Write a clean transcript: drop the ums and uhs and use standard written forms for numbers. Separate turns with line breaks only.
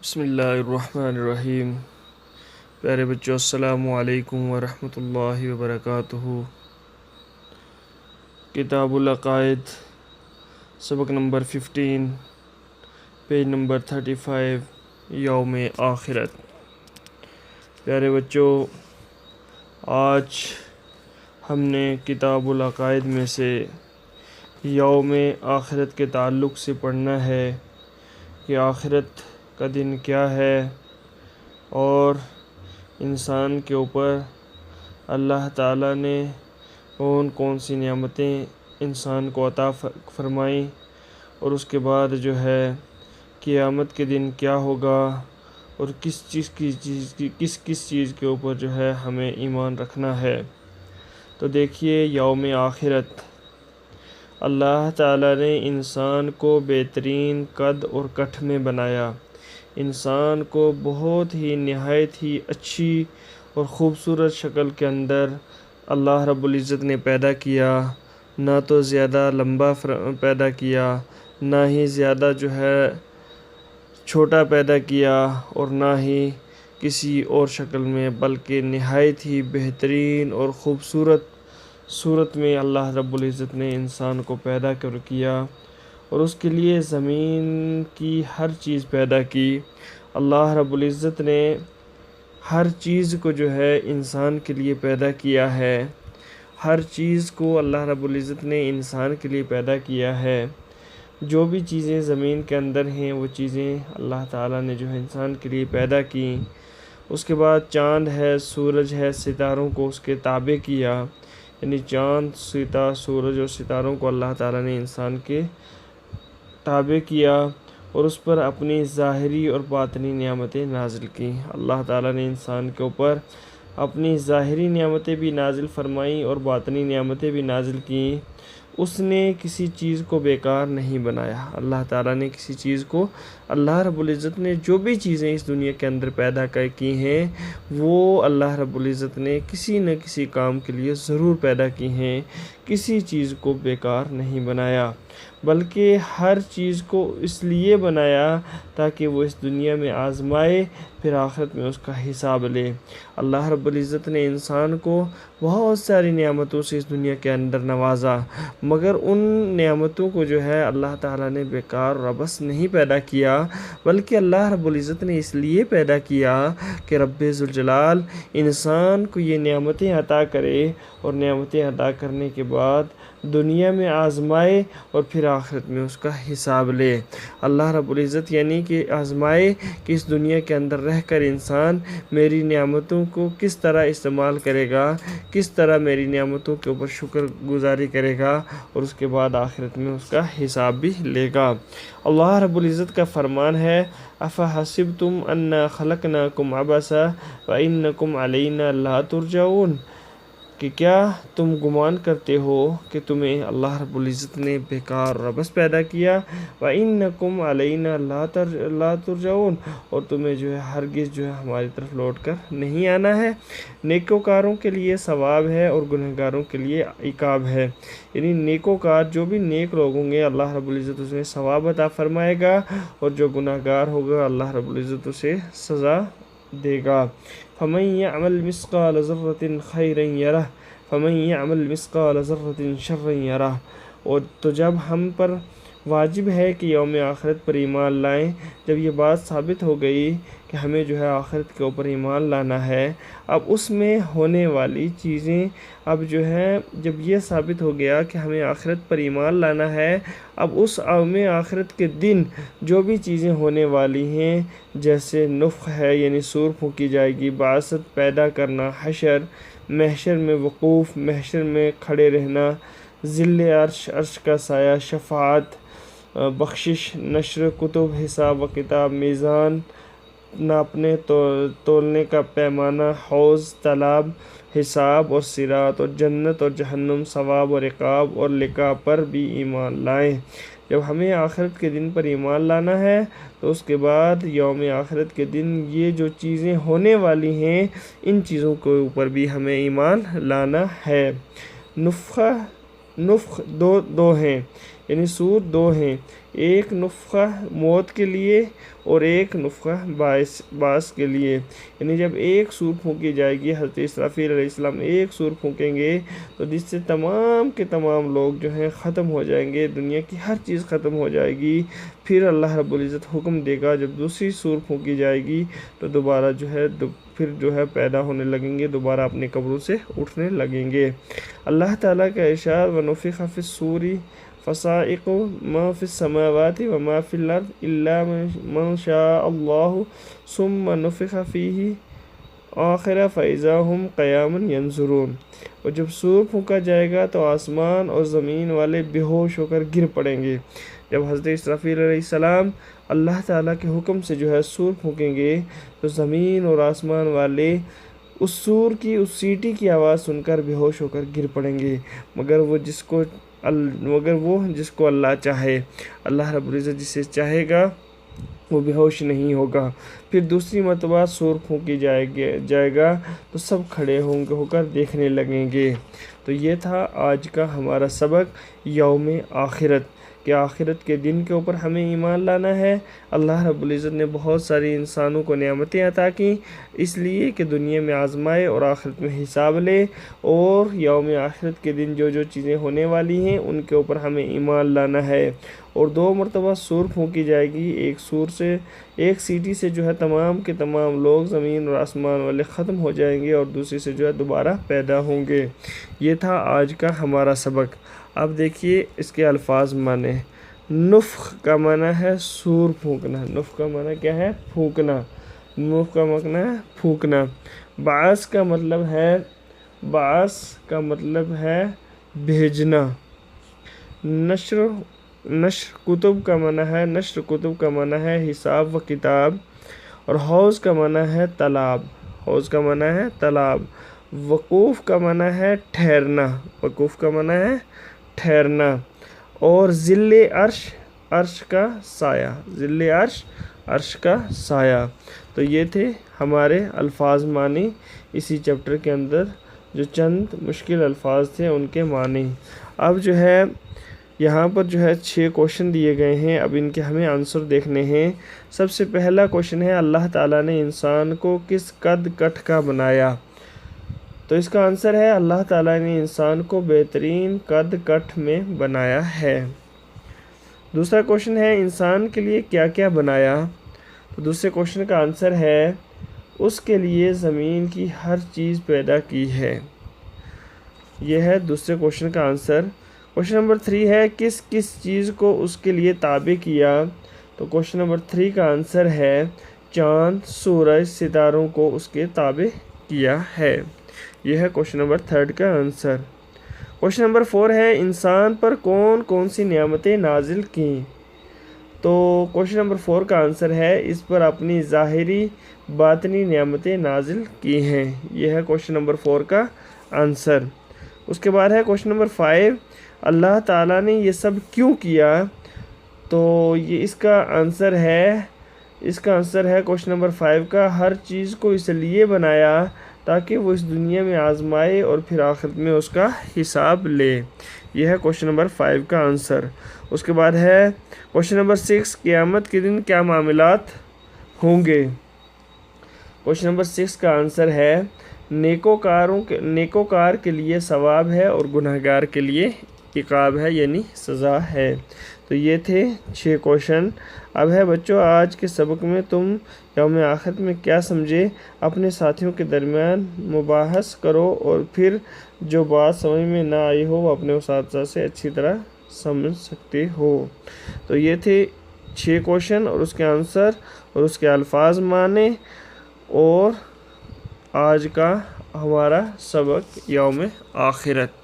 بسم اللہ الرحمن الرحیم۔ پیارے بچوں، السلام علیکم ورحمۃ اللہ وبرکاتہ۔ کتاب العقائد، سبق نمبر 15، پیج نمبر 35، یوم آخرت۔ پیارے بچوں، آج ہم نے کتاب العقائد میں سے یوم آخرت کے تعلق سے پڑھنا ہے کہ آخرت کا دن کیا ہے اور انسان کے اوپر اللہ تعالیٰ نے کون کون سی نعمتیں انسان کو عطا فرمائیں، اور اس کے بعد جو ہے قیامت کے دن کیا ہوگا اور کس چیز کے اوپر جو ہے ہمیں ایمان رکھنا ہے۔ تو دیکھیے، یوم آخرت اللہ تعالیٰ نے انسان کو بہترین قد اور کٹھ میں بنایا۔ انسان کو بہت ہی نہایت ہی اچھی اور خوبصورت شکل کے اندر اللہ رب العزت نے پیدا کیا۔ نہ تو زیادہ لمبا پیدا کیا، نہ ہی زیادہ جو ہے چھوٹا پیدا کیا، اور نہ ہی کسی اور شکل میں، بلکہ نہایت ہی بہترین اور خوبصورت صورت میں اللہ رب العزت نے انسان کو پیدا کیا، اور اس کے لیے زمین کی ہر چیز پیدا کی۔ اللہ رب العزت نے ہر چیز کو جو ہے انسان کے لیے پیدا کیا ہے۔ ہر چیز کو اللہ رب العزت نے انسان کے لیے پیدا کیا ہے۔ جو بھی چیزیں زمین کے اندر ہیں وہ چیزیں اللہ تعالیٰ نے جو ہے انسان کے لیے پیدا کی۔ اس کے بعد چاند ہے، سورج ہے، ستاروں کو اس کے تابع کیا، یعنی چاند، سورج اور ستاروں کو اللہ تعالیٰ نے انسان کے تابع کیا، اور اس پر اپنی ظاہری اور باطنی نعمتیں نازل کی۔ اللہ تعالیٰ نے انسان کے اوپر اپنی ظاہری نعمتیں بھی نازل فرمائیں اور باطنی نعمتیں بھی نازل کیں۔ اس نے کسی چیز کو بیکار نہیں بنایا۔ اللہ تعالیٰ نے کسی چیز کو، اللہ رب العزت نے جو بھی چیزیں اس دنیا کے اندر پیدا کی ہیں، وہ اللہ رب العزت نے کسی نہ کسی کام کے لیے ضرور پیدا کی ہیں۔ کسی چیز کو بیکار نہیں بنایا، بلکہ ہر چیز کو اس لیے بنایا تاکہ وہ اس دنیا میں آزمائے، پھر آخرت میں اس کا حساب لے۔ اللہ رب العزت نے انسان کو بہت ساری نعمتوں سے اس دنیا کے اندر نوازا، مگر ان نعمتوں کو جو ہے اللہ تعالیٰ نے بیکار اور عبث نہیں پیدا کیا، بلکہ اللہ رب العزت نے اس لیے پیدا کیا کہ رب ذوالجلال انسان کو یہ نعمتیں عطا کرے، اور نعمتیں عطا کرنے کے بعد دنیا میں آزمائے اور پھر آخرت میں اس کا حساب لے۔ اللہ رب العزت یعنی کہ آزمائے کہ اس دنیا کے اندر رہ کر انسان میری نعمتوں کو کس طرح استعمال کرے گا، کس طرح میری نعمتوں کے اوپر شکر گزاری کرے گا، اور اس کے بعد آخرت میں اس کا حساب بھی لے گا۔ اللہ رب العزت کا فرمان ہے، اَفَحَسِبْتُمْ أَنَّا خَلَقْنَاكُمْ عَبَثًا وَإِنَّكُمْ عَلَيْنَا لَا تُرْجَعُونَ، کہ کیا تم گمان کرتے ہو کہ تمہیں اللہ رب العزت نے بیکار اور عبث پیدا کیا، وَإِنَّكُمْ عَلَيْنَا لَا تُرْجَعُونَ، اور تمہیں جو ہے ہرگز جو ہے ہماری طرف لوٹ کر نہیں آنا ہے۔ نیکوکاروں کے لیے ثواب ہے اور گنہگاروں کے لیے عقاب ہے، یعنی نیکوکار جو بھی نیک لوگ ہوں گے اللہ رب العزت اسے ثواب عطا فرمائے گا، اور جو گنہگار ہوگا اللہ رب العزت اسے سزا دے گا۔ فَمَن يَعْمَلْ مِثْقَالَ ذَرَّةٍ خَيْرًا يَرَهُ وَمَن يَعْمَلْ مِثْقَالَ ذَرَّةٍ شَرًّا يَرَهُ۔ اور تو جب ہم پر واجب ہے کہ یوم آخرت پر ایمان لائیں، جب یہ بات ثابت ہو گئی کہ ہمیں جو ہے آخرت کے اوپر ایمان لانا ہے، اب اس میں ہونے والی چیزیں، اب جو ہے جب یہ ثابت ہو گیا کہ ہمیں آخرت پر ایمان لانا ہے، اب اس یوم آخرت کے دن جو بھی چیزیں ہونے والی ہیں، جیسے نفخ ہے یعنی سور پھونکی جائے گی، بعثت، پیدا کرنا، حشر، محشر میں وقوف، محشر میں کھڑے رہنا، ظل عرش، عرش کا سایہ، شفاعت، بخشش، نشر کتب، حساب و کتاب، میزان، ناپنے تولنے کا پیمانہ، حوض، تالاب، حساب اور صراط، اور جنت اور جہنم، ثواب اور عقاب اور لقاء پر بھی ایمان لائیں۔ جب ہمیں آخرت کے دن پر ایمان لانا ہے تو اس کے بعد یوم آخرت کے دن یہ جو چیزیں ہونے والی ہیں، ان چیزوں کے اوپر بھی ہمیں ایمان لانا ہے۔ نفخ دو ہیں، یعنی سور دو ہیں، ایک نفخہ موت کے لیے اور ایک نفخہ باعث کے لیے۔ یعنی جب ایک سور پھونکی جائے گی، حضرت اسرافیل علیہ السلام ایک سور پھونکیں گے تو جس سے تمام کے تمام لوگ جو ہیں ختم ہو جائیں گے، دنیا کی ہر چیز ختم ہو جائے گی۔ پھر اللہ رب العزت حکم دے گا، جب دوسری سور پھونکی جائے گی تو دوبارہ جو ہے پیدا ہونے لگیں گے، دوبارہ اپنے قبروں سے اٹھنے لگیں گے۔ اللہ تعالیٰ کا ارشاد وَنُفِخَ فِي الصُّورِ فَصَعِقَ مَا فِي السَّمَاوَاتِ وَمَا فِي الْأَرْضِ إِلَّا مَن شَاءَ اللَّهُ ثُمَّ نُفِخَ فِيهِ آخِرَ فَإِذَا هُمْ قِيَامٌ يَنظُرُونَ۔ اور جب سور پھونکا جائے گا تو آسمان اور زمین والے بے ہوش ہو کر گر پڑیں گے۔ جب حضرت اسرافیل علیہ السلام اللہ تعالیٰ کے حکم سے جو ہے سور پھونکیں گے تو زمین اور آسمان والے اس سور کی اس سیٹی کی آواز سن کر بے ہوش ہو کر گر پڑیں گے، مگر وہ جس کو اللہ چاہے، اللہ رب العزت جسے چاہے گا وہ بے ہوش نہیں ہوگا۔ پھر دوسری مرتبہ سور پھونکی جائے گا تو سب کھڑے ہو کر دیکھنے لگیں گے۔ تو یہ تھا آج کا ہمارا سبق یوم آخرت، کہ آخرت کے دن کے اوپر ہمیں ایمان لانا ہے۔ اللہ رب العزت نے بہت ساری انسانوں کو نعمتیں عطا کیں، اس لیے کہ دنیا میں آزمائے اور آخرت میں حساب لے، اور یوم آخرت کے دن جو چیزیں ہونے والی ہیں ان کے اوپر ہمیں ایمان لانا ہے۔ اور 2 مرتبہ سور پھونکی جائے گی، ایک سیٹی سے جو ہے تمام کے تمام لوگ زمین اور آسمان والے ختم ہو جائیں گے، اور دوسری سے جو ہے دوبارہ پیدا ہوں گے۔ یہ تھا آج کا ہمارا سبق۔ اب دیکھیے اس کے الفاظ معنی۔ نفخ کا معنی ہے سور پھونکنا، نفخ کا معنی کیا ہے؟ پھونکنا، نفخ کا معنی ہے پھونکنا۔ بعث کا مطلب ہے بھیجنا۔ نشر کتب کا معنی ہے حساب و کتاب۔ اور حوض کا معنی ہے تالاب۔ وقوف کا معنی ہے ٹھہرنا۔ اور ظل عرش کا سایہ۔ تو یہ تھے ہمارے الفاظ معنی اسی چیپٹر کے اندر، جو چند مشکل الفاظ تھے ان کے معنی۔ اب جو ہے یہاں پر جو ہے 6 کوشچن دیے گئے ہیں، اب ان کے ہمیں آنسر دیکھنے ہیں۔ سب سے پہلا کوشچن ہے، اللہ تعالیٰ نے انسان کو کس قد کٹ کا بنایا؟ تو اس کا آنسر ہے، اللہ تعالیٰ نے انسان کو بہترین قد کٹ میں بنایا ہے۔ دوسرا کوشچن ہے، انسان کے لیے کیا کیا بنایا؟ تو دوسرے کوشچن کا آنسر ہے، اس کے لیے زمین کی ہر چیز پیدا کی ہے۔ یہ ہے دوسرے کوشچن کا آنسر۔ کوشچن نمبر 3 ہے، کس چیز کو اس کے لیے تابع کیا؟ تو کوشچن نمبر 3 کا آنسر ہے، چاند، سورج، ستاروں کو اس کے تابع کیا ہے۔ یہ ہے کوشچن نمبر 3 کا آنسر۔ کوشچن نمبر 4 ہے، انسان پر کون سی نعمتیں نازل کیں؟ تو کوشچن نمبر 4 کا آنسر ہے، اس پر اپنی ظاہری باطنی نعمتیں نازل کی ہیں۔ یہ ہے کوشچن نمبر 4 کا آنسر۔ اس کے بعد ہے کوشچن نمبر 5، اللہ تعالیٰ نے یہ سب کیوں کیا؟ تو یہ اس کا آنسر ہے کوشچن نمبر 5 کا، ہر چیز کو اس لیے بنایا تاکہ وہ اس دنیا میں آزمائے اور پھر آخرت میں اس کا حساب لے۔ یہ ہے کوشچن نمبر 5 کا آنسر۔ اس کے بعد ہے کوشچن نمبر 6، قیامت کے دن کیا معاملات ہوں گے؟ کوشچن نمبر 6 کا آنسر ہے، نیکوکار کے لیے ثواب ہے اور گناہگار کے لیے عقاب ہے، یعنی سزا ہے۔ تو یہ تھے 6 کوشچن۔ اب ہے بچوں، آج کے سبق میں تم یوم آخرت میں کیا سمجھے، اپنے ساتھیوں کے درمیان مباحث کرو، اور پھر جو بات سمجھ میں نہ آئی ہو وہ اپنے اساتذہ سے اچھی طرح سمجھ سکتے ہو۔ تو یہ تھے 6 کوشچن اور اس کے آنسر اور اس کے الفاظ معنی، اور آج کا ہمارا سبق یوم آخرت۔